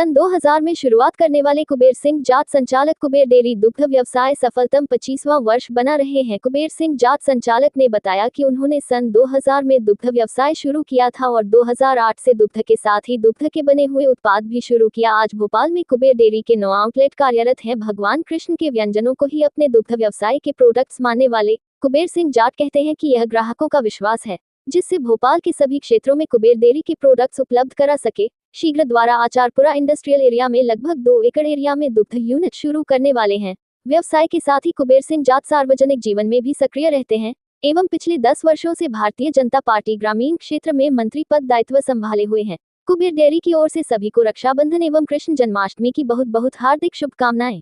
सन 2000 में शुरुआत करने वाले कुबेर सिंह जाट संचालक कुबेर डेयरी दुग्ध व्यवसाय सफलतम 25वां वर्ष बना रहे हैं। कुबेर सिंह जाट संचालक ने बताया कि उन्होंने सन 2000 में दुग्ध व्यवसाय शुरू किया था और 2008 से दुग्ध के साथ ही दुग्ध के बने हुए उत्पाद भी शुरू किया। आज भोपाल में कुबेर डेयरी के 9 आउटलेट कार्यरत हैं। भगवान कृष्ण के व्यंजनों को ही अपने दुग्ध व्यवसाय के प्रोडक्ट्स मानने वाले कुबेर सिंह जाट कहते हैं कि यह ग्राहकों का विश्वास है जिससे भोपाल के सभी क्षेत्रों में कुबेर डेयरी के प्रोडक्ट्स उपलब्ध करा सके। शीघ्र द्वारा आचारपुरा इंडस्ट्रियल एरिया में लगभग 2 एकड़ एरिया में दुग्ध यूनिट शुरू करने वाले हैं। व्यवसाय के साथ ही कुबेर सिंह जाट सार्वजनिक जीवन में भी सक्रिय रहते हैं एवं पिछले 10 वर्षों से भारतीय जनता पार्टी ग्रामीण क्षेत्र में मंत्री पद दायित्व संभाले हुए हैं। कुबेर डेयरी की ओर से सभी को रक्षाबंधन एवं कृष्ण जन्माष्टमी की बहुत बहुत हार्दिक शुभकामनाएं।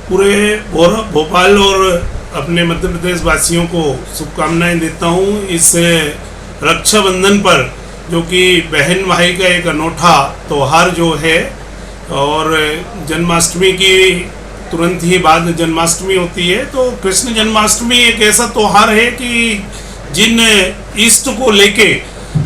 पूरे भोपाल और अपने मध्य प्रदेश वासियों को शुभकामनाएं देता हूं। इस रक्षाबंधन पर जो कि बहन भाई का एक अनोखा त्यौहार जो है और जन्माष्टमी की तुरंत ही बाद जन्माष्टमी होती है, तो कृष्ण जन्माष्टमी एक ऐसा त्यौहार है कि जिन इष्ट को लेके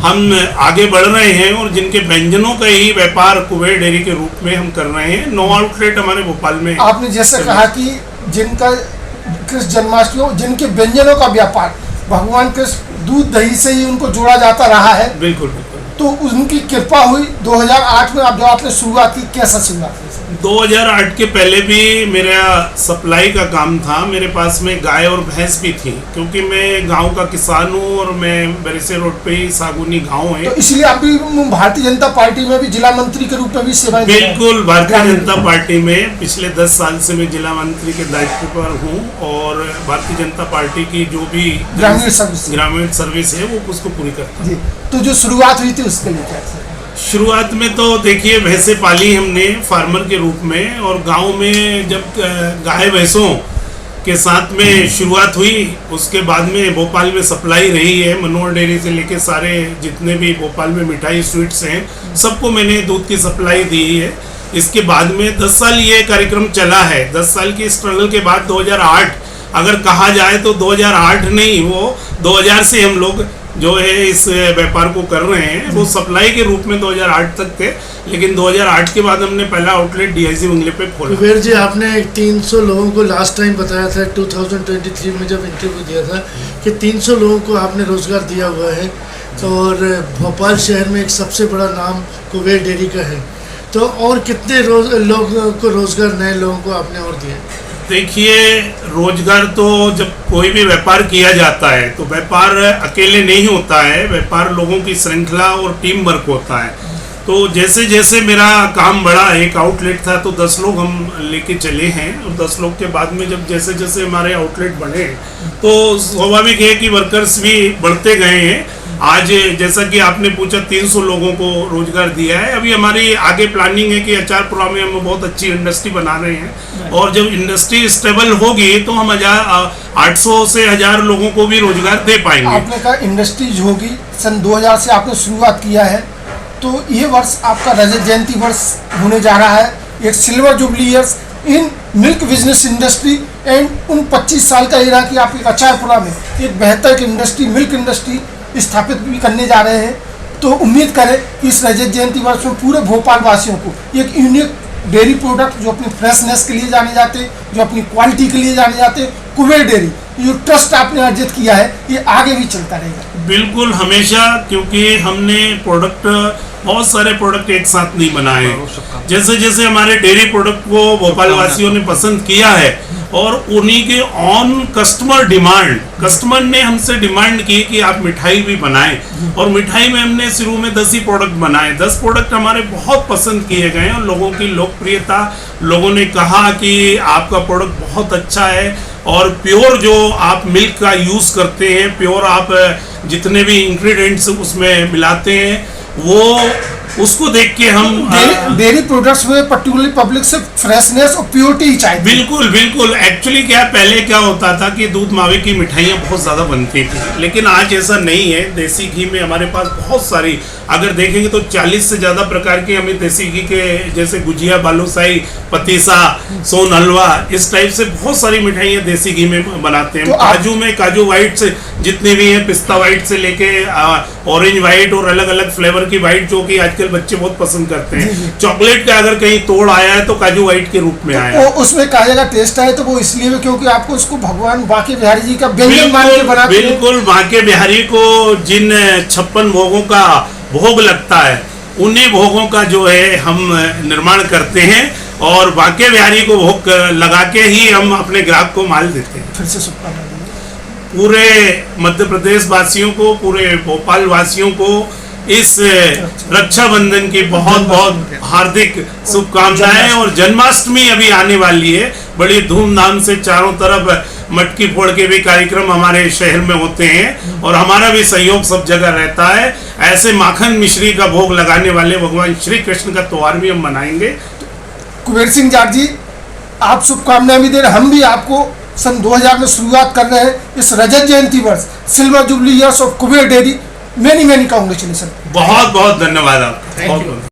हम आगे बढ़ रहे हैं और जिनके व्यंजनों का ही व्यापार कुबेर डेयरी के रूप में हम कर रहे हैं। 9 आउटलेट हमारे भोपाल में। आपने जैसे कहा कि जिनका कृष्ण जन्माष्टमी, जिनके व्यंजनों का व्यापार भगवान कृष्ण दूध दही से ही उनको जोड़ा जाता रहा है। बिल्कुल बिल्कुल। तो उनकी कृपा हुई 2008 में आप जो आपने शुरुआत की, कैसा शुरुआत की? 2008 के पहले भी मेरा सप्लाई का काम था। मेरे पास में गाय और भैंस भी थी क्योंकि मैं गांव का किसान हूँ और मैं बरसे रोड पे ही सागुनी गांव है। तो इसलिए आप भी भारतीय जनता पार्टी में भी जिला मंत्री के रूप में भी सेवाएं? बिल्कुल, भारतीय जनता पार्टी में पिछले 10 साल से मैं जिला मंत्री के दायित्व पर हूँ और भारतीय जनता पार्टी की जो भी ग्रामीण सर्विस है वो उसको पूरी करता हूँ। तो जो शुरुआत हुई थी उसके लिए क्या? शुरुआत में तो देखिए भैंसे पाली हमने फार्मर के रूप में और गांव में जब गाय भैंसों के साथ में शुरुआत हुई, उसके बाद में भोपाल में सप्लाई रही है। मनोहर डेयरी से लेके सारे जितने भी भोपाल में मिठाई स्वीट्स हैं सबको मैंने दूध की सप्लाई दी है। इसके बाद में 10 साल ये कार्यक्रम चला है। 10 साल की स्ट्रगल के बाद 2008 अगर कहा जाए तो 2008 नहीं, वो 2000 से हम लोग जो है इस व्यापार को कर रहे हैं। वो सप्लाई के रूप में 2008 तक थे, लेकिन 2008 के बाद हमने पहला आउटलेट डीआईजी बंगले पे खोला। कुबेर जी, आपने 300 लोगों को लास्ट टाइम बताया था 2023 में जब इंटरव्यू दिया था कि 300 लोगों को आपने रोजगार दिया हुआ है। तो और भोपाल शहर में एक सबसे बड़ा नाम कुबेर डेयरी का है, तो और कितने लोगों को रोजगार, नए लोगों को आपने और दिया? देखिए, रोजगार तो जब कोई भी व्यापार किया जाता है तो व्यापार अकेले नहीं होता है, व्यापार लोगों की श्रृंखला और टीम वर्क होता है। तो जैसे जैसे मेरा काम बढ़ा, एक आउटलेट था तो 10 लोग हम लेके चले हैं और 10 लोग के बाद में जब जैसे जैसे हमारे आउटलेट बढ़े तो स्वाभाविक है कि वर्कर्स भी बढ़ते गए हैं। आज जैसा कि आपने पूछा 300 लोगों को रोजगार दिया है। अभी हमारी आगे प्लानिंग है कि आचारपुरा में हम बहुत अच्छी इंडस्ट्री बना रहे हैं और जब इंडस्ट्री स्टेबल होगी तो हम 800 से 1000 लोगों को भी रोजगार दे पाएंगे। आपने कहा इंडस्ट्रीज होगी, सन 2000 से आपने शुरुआत किया है, तो ये वर्ष आपका रजत जयंती वर्ष होने जा रहा है, एक silver jubilee years in milk business industry and उन 25 साल का एरा कि आप एक आचारपुरा में एक बेहतर इंडस्ट्री, मिल्क इंडस्ट्री स्थापित भी करने जा रहे हैं। तो उम्मीद करें कि इस रजत जयंती वर्ष में पूरे भोपाल वासियों को एक यूनिक डेयरी प्रोडक्ट जो अपनी फ्रेशनेस के लिए जाने जाते हैं, जो अपनी क्वालिटी के लिए जाने जाते हैं, कुबेर डेयरी, जो ट्रस्ट आपने अर्जित किया है ये आगे भी चलता रहेगा। बिल्कुल, हमेशा, क्योंकि हमने बहुत सारे प्रोडक्ट एक साथ नहीं बनाए। जैसे जैसे हमारे डेयरी प्रोडक्ट को भोपाल वासियों ने पसंद किया है और उन्हीं के ऑन कस्टमर डिमांड, कस्टमर ने हमसे डिमांड की कि आप मिठाई भी बनाएं और मिठाई में हमने शुरू में 10 ही प्रोडक्ट बनाए। 10 प्रोडक्ट हमारे बहुत पसंद किए गए और लोगों की लोकप्रियता, लोगों ने कहा कि आपका प्रोडक्ट बहुत अच्छा है और प्योर जो आप मिल्क का यूज़ करते हैं, प्योर आप जितने भी इंग्रेडिएंट्स उसमें मिलाते हैं वो उसको देख के हम डेयरी प्रोडक्ट्स में पर्टिकुलरली पब्लिक से फ्रेशनेस और प्योरिटी ही चाहिए। बिल्कुल बिल्कुल। एक्चुअली पहले क्या होता था कि दूध मावे की मिठाइयाँ बहुत ज़्यादा बनती थी, लेकिन आज ऐसा नहीं है। देसी घी में हमारे पास बहुत सारी, अगर देखेंगे तो 40 से ज़्यादा प्रकार के हमें देसी घी के, जैसे गुजिया, बालूशाही, पतीसा, सोन हलवा, इस टाइप से बहुत सारी मिठाइयाँ देसी घी में बनाते हैं। तो काजू में काजू वाइट से जितने भी हैं, पिस्ता वाइट से लेके ऑरेंज वाइट और अलग अलग फ्लेवर की वाइट जो कि आजकल आजकल बच्चे बहुत पसंद करते जी, जी। हैं। चॉकलेट का अगर कहीं तोड़ आया है तो काजू वाइट के रूप में आया वो उसमें कहा जाएगा टेस्ट आए तो वो इसलिए भी क्योंकि आपको उसको भगवान बांके बिहारी जी का व्यंजन मान के बनाते हैं। बिल्कुल बांके बिहारी को जिन 56 भोगों का भोग लगता है, उन्हीं भोगों का जो है हम निर्माण करते हैं और बांके बिहारी को भोग लगा के ही हम अपने ग्राहक को माल देते हैं। फिर से शुभकामनाएं। पूरे मध्य प्रदेश वासियों को, पूरे भोपाल वासियों को इस रक्षाबंधन की बहुत बहुत हार्दिक शुभकामनाएं। और जन्माष्टमी अभी आने वाली है, बड़ी धूमधाम से चारों तरफ मटकी फोड़ के भी कार्यक्रम हमारे शहर में होते हैं और हमारा भी सहयोग सब जगह रहता है। ऐसे माखन मिश्री का भोग लगाने वाले भगवान श्री कृष्ण का त्योहार भी हम मनाएंगे। कुबेर सिंह जाट जी, आप शुभकामनाएं भी दे रहे, हम भी आपको सन 2000 में शुरुआत कर रहे हैं इस रजत जयंती वर्ष, silver jubilee years of Kuber dairy. Many congratulation. बहुत बहुत धन्यवाद आपका।